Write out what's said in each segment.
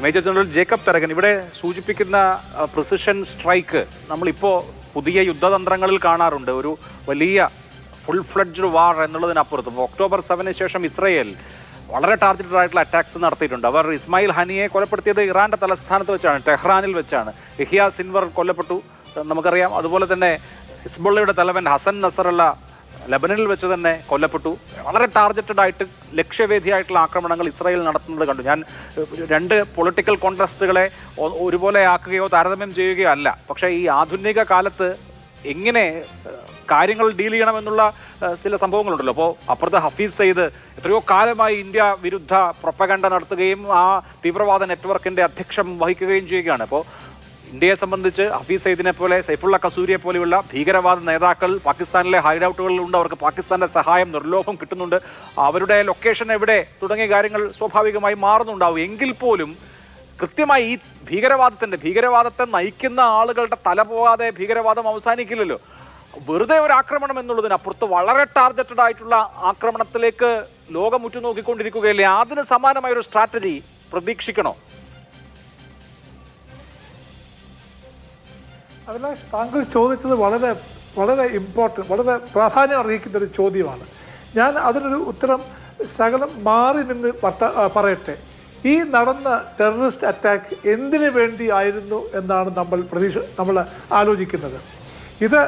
Major general Jacob Tharakan ഇവിടെ സൂചിപ്പിക്കുന്ന precision strike നമ്മളിപ്പോൾ പുതിയ യുദ്ധതന്ത്രങ്ങളിൽ കാണാറുണ്ട്. ഒരു വലിയ ഫുൾ ഫ്ലഡ്ജ്ഡ് വാർ എന്നുള്ളതിനപ്പുറത്ത് ഒക്ടോബർ 7 ശേഷം ഇസ്രയേൽ വളരെ ടാർഗറ്റഡ് ആയിട്ടുള്ള അറ്റാക്സ് നടത്തിയിട്ടുണ്ട്. അവർ ഇസ്മായിൽ ഹനിയെ കൊലപ്പെടുത്തിയത് ഇറാന്റെ തലസ്ഥാനത്ത് വെച്ചാണ്, ടെഹ്റാനിൽ വെച്ചാണ്. യഹിയ സിൻവർ കൊല്ലപ്പെട്ടു, നമുക്കറിയാം. അതുപോലെ തന്നെ ഹിസ്ബുള്ളയുടെ തലവൻ ഹസൻ നസറുള്ള ലബനനിൽ വെച്ച് തന്നെ കൊല്ലപ്പെട്ടു. വളരെ ടാർഗറ്റഡ് ആയിട്ട് ലക്ഷ്യവേദിയായിട്ടുള്ള ആക്രമണങ്ങൾ ഇസ്രായേൽ നടത്തുന്നത് കണ്ടു. ഞാൻ രണ്ട് പൊളിറ്റിക്കൽ കോൺട്രാസ്റ്റുകളെ ഒരുപോലെ ആക്കുകയോ താരതമ്യം ചെയ്യുകയോ അല്ല. പക്ഷേ ഈ ആധുനിക കാലത്ത് എങ്ങനെ കാര്യങ്ങൾ ഡീൽ ചെയ്യണമെന്നുള്ള ചില സംഭവങ്ങളുണ്ടല്ലോ. അപ്പോൾ അപ്പുറത്ത് ഹഫീസ് സയ്യിദ് എത്രയോ കാലമായി ഇന്ത്യ വിരുദ്ധ പ്രൊപ്പഗണ്ട നടത്തുകയും ആ തീവ്രവാദ നെറ്റ്വർക്കിൻ്റെ അധ്യക്ഷം വഹിക്കുകയും ചെയ്യുകയാണ്. അപ്പോൾ ഇന്ത്യയെ സംബന്ധിച്ച് ഹഫീസ് സയ്യിദിനെ പോലെ, സൈഫുള്ള കസൂരിയെ പോലെയുള്ള ഭീകരവാദ നേതാക്കൾ പാകിസ്ഥാനിലെ ഹൈഡൌട്ടുകളിലുണ്ട്. അവർക്ക് പാകിസ്ഥാന്റെ സഹായം നിർലോഭം കിട്ടുന്നുണ്ട്. അവരുടെ ലൊക്കേഷൻ എവിടെ തുടങ്ങിയ കാര്യങ്ങൾ സ്വാഭാവികമായി മാറുന്നുണ്ടാവും. എങ്കിൽ പോലും കൃത്യമായി ഈ ഭീകരവാദത്തെ നയിക്കുന്ന ആളുകളുടെ തല പോകാതെ ഭീകരവാദം അവസാനിക്കില്ലല്ലോ. വെറുതെ ഒരു ആക്രമണം എന്നുള്ളതിനപ്പുറത്ത് വളരെ ടാർഗറ്റഡ് ആയിട്ടുള്ള ആക്രമണത്തിലേക്ക് ലോകം ഉറ്റുനോക്കിക്കൊണ്ടിരിക്കുകയല്ലേ? അതിന് സമാനമായ ഒരു സ്ട്രാറ്റജി പ്രതീക്ഷിക്കണോ? അഭിലാഷ്, താങ്കൾ ചോദിച്ചത് വളരെ വളരെ ഇമ്പോർട്ടൻറ്റ്, വളരെ പ്രാധാന്യം അർഹിക്കുന്ന ഒരു ചോദ്യമാണ്. ഞാൻ അതിനൊരു ഉത്തരം ശകലം മാറി നിന്ന് പറയട്ടെ. ഈ നടന്ന ടെററിസ്റ്റ് അറ്റാക്ക് എന്തിനു വേണ്ടി ആയിരുന്നു എന്നാണ് നമ്മൾ ആലോചിക്കുന്നത്. ഇത്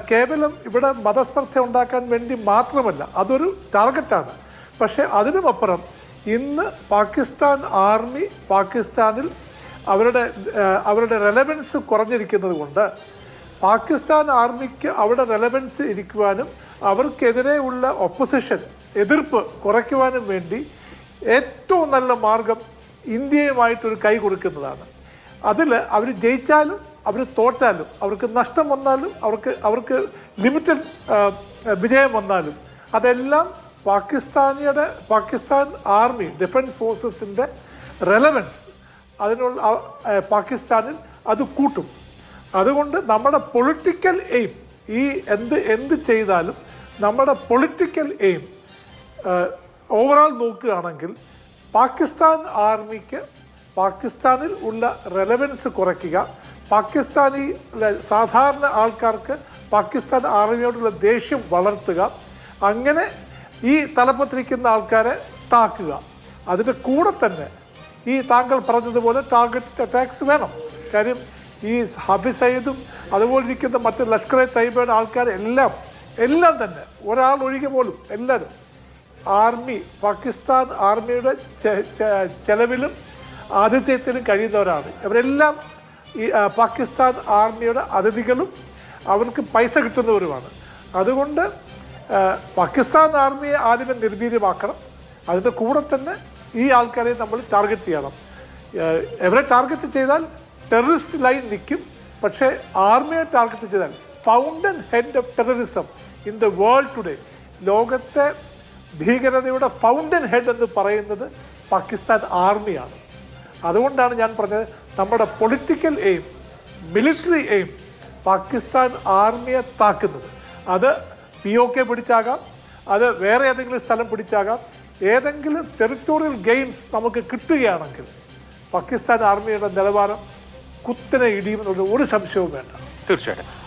കേവലം ഇവിടെ മതസ്പർദ്ധ ഉണ്ടാക്കാൻ വേണ്ടി മാത്രമല്ല, അതൊരു ടാർഗറ്റാണ്. പക്ഷേ അതിനുമപ്പുറം ഇന്ന് പാകിസ്ഥാൻ ആർമി പാകിസ്ഥാനിൽ അവരുടെ റെലവൻസ് കുറഞ്ഞിരിക്കുന്നത് കൊണ്ട് പാകിസ്ഥാൻ ആർമിക്ക് അവിടെ റെലവൻസ് ഇരിക്കുവാനും അവർക്കെതിരെയുള്ള ഒപ്പോസിഷൻ എതിർപ്പ് കുറയ്ക്കുവാനും വേണ്ടി ഏറ്റവും നല്ല മാർഗം ഇന്ത്യയുമായിട്ടൊരു കൈ കൊടുക്കുന്നതാണ്. അതിൽ അവർ ജയിച്ചാലും അവർ തോറ്റാലും, അവർക്ക് നഷ്ടം വന്നാലും, അവർക്ക് ലിമിറ്റഡ് വിജയം വന്നാലും, അതെല്ലാം പാകിസ്ഥാൻ ആർമി ഡിഫൻസ് ഫോഴ്സസിൻ്റെ റെലവൻസ് അതിനുള്ള പാകിസ്ഥാനിൽ അത് കൂട്ടും. അതുകൊണ്ട് നമ്മുടെ പൊളിറ്റിക്കൽ എയിം, ഈ എന്ത് ചെയ്താലും നമ്മുടെ പൊളിറ്റിക്കൽ എയിം ഓവറോൾ നോക്കുകയാണെങ്കിൽ പാകിസ്ഥാൻ ആർമിക്ക് പാകിസ്ഥാനിൽ ഉള്ള റെലവൻസ് കുറയ്ക്കുക, പാകിസ്ഥാനി സാധാരണ ആൾക്കാർക്ക് പാകിസ്ഥാൻ ആർമിയോടുള്ള ദേഷ്യം വളർത്തുക, അങ്ങനെ ഈ തലപ്പത്തിരിക്കുന്ന ആൾക്കാരെ താക്കുക. അതിൻ്റെ കൂടെ തന്നെ ഈ താങ്കൾ പറഞ്ഞതുപോലെ ടാർഗറ്റഡ് അറ്റാക്സ് വേണം. കാര്യം ഈ ഹഫീസ് സയ്യിദും അതുപോലെ ഇരിക്കുന്ന മറ്റ് ലഷ്കർ എ തയ്യബയുടെ എല്ലാം തന്നെ ഒരാൾ ഒഴികെ പോലും എല്ലാവരും പാകിസ്ഥാൻ ആർമിയുടെ ചെലവിലും ആതിഥ്യത്തിലും കഴിയുന്നവരാണ്. അവരെല്ലാം ഈ പാകിസ്ഥാൻ ആർമിയുടെ അതിഥികളും അവർക്ക് പൈസ കിട്ടുന്നവരുമാണ്. അതുകൊണ്ട് പാകിസ്ഥാൻ ആർമിയെ ആദ്യമേ നിർവീര്യമാക്കണം. അതിൻ്റെ കൂടെ തന്നെ ഈ ആൾക്കാരെ നമ്മൾ ടാർഗറ്റ് ചെയ്യണം. എവരെ ടാർഗറ്റ് ചെയ്താൽ ടെററിസ്റ്റ് ലൈൻ നിൽക്കും. പക്ഷേ ആർമിയെ ടാർഗറ്റ് ചെയ്താൽ fountain head of terrorism in the world today, ലോകത്തെ ഭീകരതയുടെ ഫൗണ്ടൻ ഹെഡ് എന്ന് പറയുന്നത് പാകിസ്ഥാൻ ആർമിയാണ്. അതുകൊണ്ടാണ് ഞാൻ പറഞ്ഞത് നമ്മുടെ political aim, military aim Pakistan ആർമിയെ താക്കുന്നത്. അത് POK പിടിച്ചാകാം, അത് വേറെ ഏതെങ്കിലും സ്ഥലം പിടിച്ചാകാം. ഏതെങ്കിലും ടെറിട്ടോറിയൽ ഗെയിൻസ് നമുക്ക് കിട്ടുകയാണെങ്കിൽ പാകിസ്ഥാൻ ആർമിയുടെ നിലവാരം കുത്തനെ ഇടിയുമെന്നുള്ള ഒരു സംശയവും വേണ്ട. തീർച്ചയായിട്ടും.